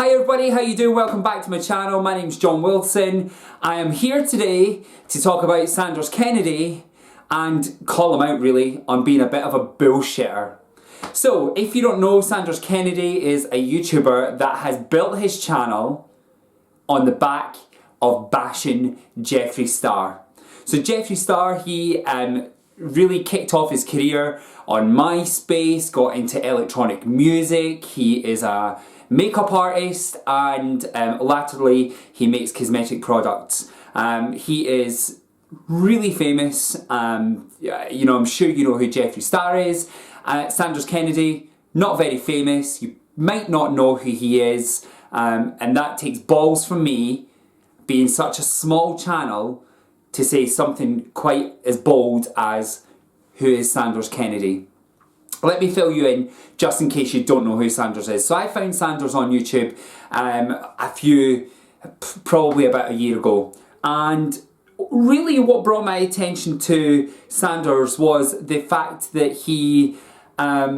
Hi everybody, how you doing? Welcome back to my channel. My name's John Wilson. I am here today to talk about Sanders Kennedy and call him out really on being a bit of a bullshitter. So, if you don't know, Sanders Kennedy is a YouTuber that has built his channel on the back of bashing Jeffree Star. So Jeffree Star, he really kicked off his career on MySpace, got into electronic music. He is a makeup artist and latterly he makes cosmetic products. He is really famous. You know, I'm sure you know who Jeffree Star is. Sanders Kennedy, not very famous. You might not know who he is, and that takes balls from me, being such a small channel, to say something quite as bold as who is Sanders Kennedy. Let me fill you in, just in case you don't know who Sanders is. So I found Sanders on YouTube probably about a year ago. And really what brought my attention to Sanders was the fact that he bashed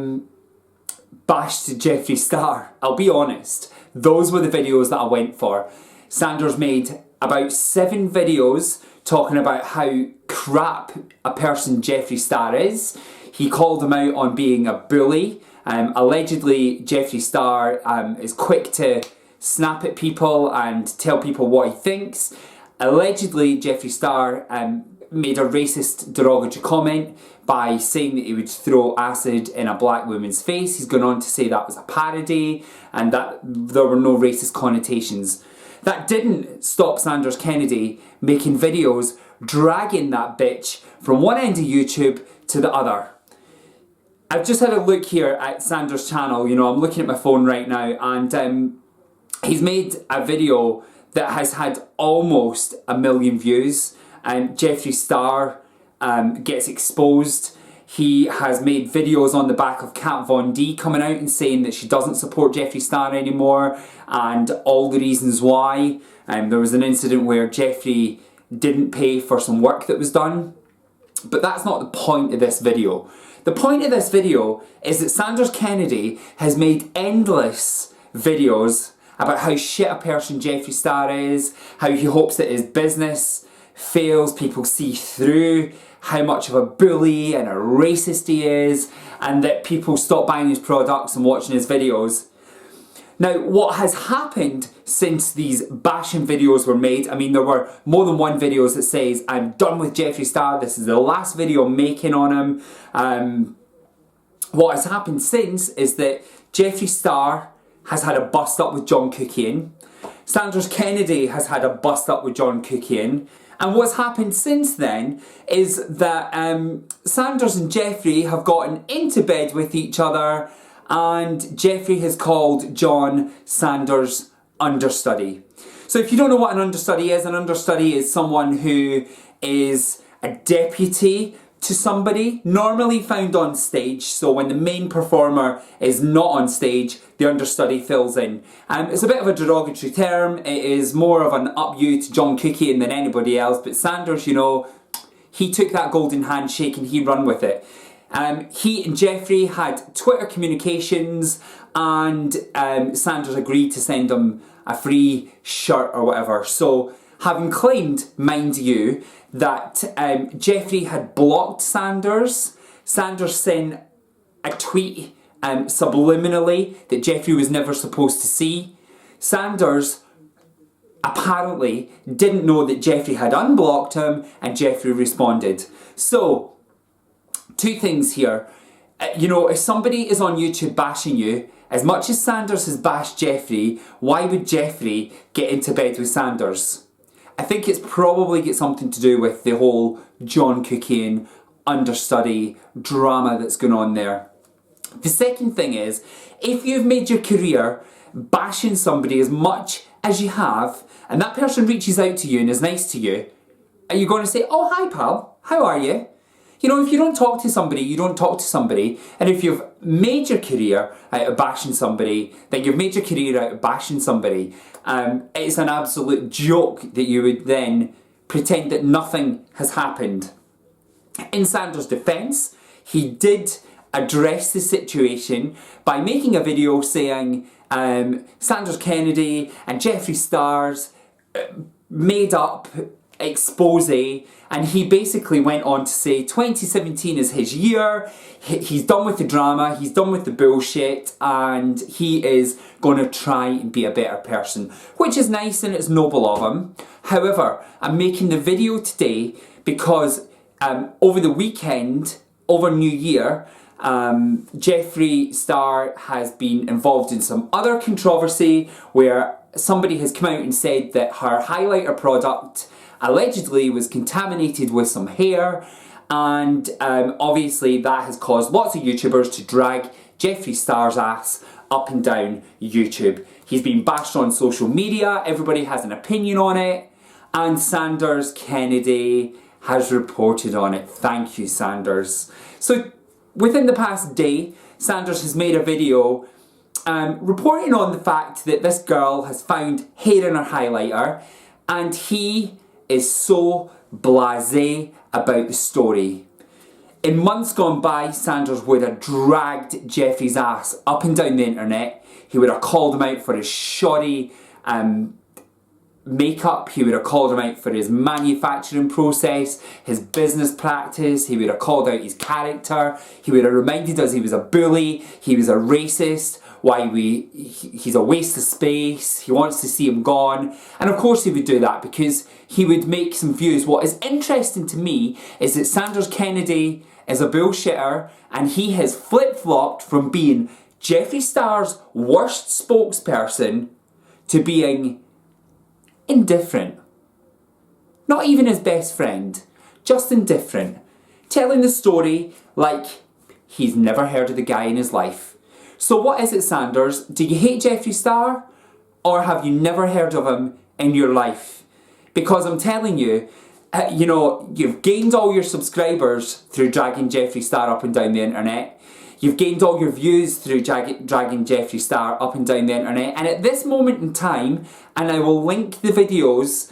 Jeffree Star. I'll be honest, those were the videos that I went for. Sanders made about 7 videos talking about how crap a person Jeffree Star is. He called him out on being a bully. Allegedly, Jeffree Star is quick to snap at people and tell people what he thinks. Allegedly, Jeffree Star made a racist, derogatory comment by saying that he would throw acid in a black woman's face. He's gone on to say that was a parody and that there were no racist connotations. That didn't stop Sanders Kennedy making videos dragging that bitch from one end of YouTube to the other. I've just had a look here at Sanders' channel. You know, I'm looking at my phone right now, and he's made a video that has had almost 1 million views. Jeffree Star gets exposed. He has made videos on the back of Kat Von D coming out and saying that she doesn't support Jeffree Star anymore and all the reasons why. There was an incident where Jeffree didn't pay for some work that was done. But that's not the point of this video. The point of this video is that Sanders Kennedy has made endless videos about how shit a person Jeffree Star is, how he hopes that his business fails, people see through how much of a bully and a racist he is, and that people stop buying his products and watching his videos. Now, what has happened since these bashing videos were made, I mean, there were more than one video that says, I'm done with Jeffree Star, this is the last video I'm making on him. What has happened since is that Jeffree Star has had a bust up with John Cookian. Sanders Kennedy has had a bust up with John Cookian. And what's happened since then is that Sanders and Jeffree have gotten into bed with each other, and Jeffree has called John Sanders' understudy. So if you don't know what an understudy is someone who is a deputy to somebody, normally found on stage. So when the main performer is not on stage, the understudy fills in. It's a bit of a derogatory term. It is more of an up you to John Cookian than anybody else, but Sanders, you know, he took that golden handshake and he run with it. He and Jeffree had Twitter communications, and Sanders agreed to send him a free shirt or whatever. So, having claimed, mind you, that Jeffree had blocked Sanders, Sanders sent a tweet subliminally that Jeffree was never supposed to see. Sanders apparently didn't know that Jeffree had unblocked him, and Jeffree responded. So, 2 things here. You know, if somebody is on YouTube bashing you, as much as Sanders has bashed Jeffree, why would Jeffree get into bed with Sanders? I think it's probably got something to do with the whole John Cookian understudy drama that's going on there. The second thing is, if you've made your career bashing somebody as much as you have, and that person reaches out to you and is nice to you, are you going to say, oh, hi pal, how are you? You know, if you don't talk to somebody, you don't talk to somebody. And if you've made your career out of bashing somebody, then you've made your career out of bashing somebody. It's an absolute joke that you would then pretend that nothing has happened. In Sanders' defence, he did addressed the situation by making a video saying Sanders Kennedy and Jeffree Star's made up expose, and he basically went on to say 2017 is his year, he's done with the drama, he's done with the bullshit, and he is going to try and be a better person, which is nice and it's noble of him. However, I'm making the video today because over the weekend, over New Year, Jeffree Star has been involved in some other controversy where somebody has come out and said that her highlighter product allegedly was contaminated with some hair, and obviously that has caused lots of YouTubers to drag Jeffree Star's ass up and down YouTube. He's been bashed on social media, everybody has an opinion on it, and Sanders Kennedy has reported on it. Thank you, Sanders. So within the past day, Sanders has made a video reporting on the fact that this girl has found hair in her highlighter, and he is so blasé about the story. In months gone by, Sanders would have dragged Jeffree's ass up and down the internet. He would have called him out for his shoddy makeup, he would have called him out for his manufacturing process, his business practice, he would have called out his character, he would have reminded us he was a bully, he was a racist, he's a waste of space, he wants to see him gone, and of course he would do that because he would make some views. What is interesting to me is that Sanders Kennedy is a bullshitter, and he has flip-flopped from being Jeffree Star's worst spokesperson to being indifferent. Not even his best friend, just indifferent. Telling the story like he's never heard of the guy in his life. So what is it, Sanders? Do you hate Jeffree Star? Or have you never heard of him in your life? Because I'm telling you, you know, you've gained all your subscribers through dragging Jeffree Star up and down the internet. You've gained all your views through dragging Jeffree Star up and down the internet. And at this moment in time, and I will link the videos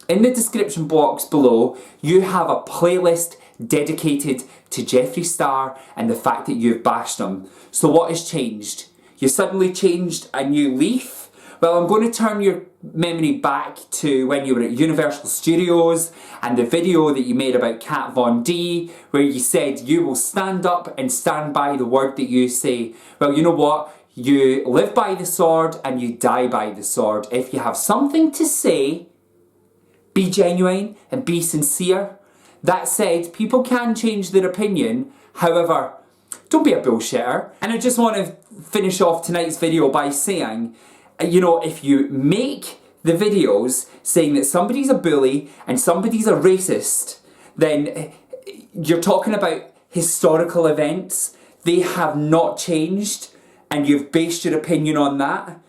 in the description box below, you have a playlist dedicated to Jeffree Star and the fact that you've bashed him. So what has changed? You suddenly changed a new leaf? Well, I'm going to turn your memory back to when you were at Universal Studios and the video that you made about Kat Von D, where you said you will stand up and stand by the word that you say. Well, you know what? You live by the sword and you die by the sword. If you have something to say, be genuine and be sincere. That said, people can change their opinion. However, don't be a bullshitter. And I just want to finish off tonight's video by saying, you know, if you make the videos saying that somebody's a bully and somebody's a racist, then you're talking about historical events. They have not changed, and you've based your opinion on that.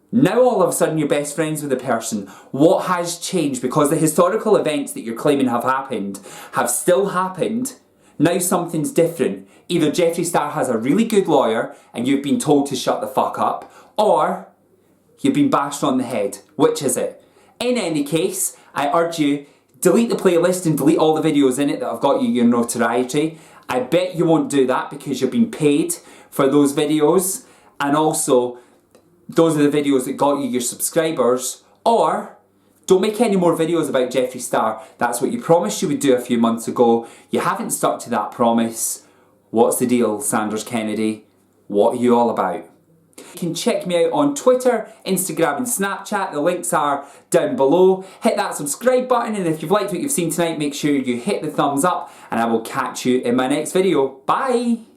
Now all of a sudden you're best friends with the person. What has changed? Because the historical events that you're claiming have happened have still happened. Now something's different. Either Jeffree Star has a really good lawyer and you've been told to shut the fuck up, or you've been bashed on the head. Which is it? In any case, I urge you, delete the playlist and delete all the videos in it that have got you your notoriety. I bet you won't do that because you're being paid for those videos, and also those are the videos that got you your subscribers. Or don't make any more videos about Jeffree Star. That's what you promised you would do a few months ago. You haven't stuck to that promise. What's the deal, Sanders Kennedy? What are you all about? You can check me out on Twitter, Instagram and Snapchat. The links are down below. Hit that subscribe button, and if you've liked what you've seen tonight, make sure you hit the thumbs up, and I will catch you in my next video. Bye!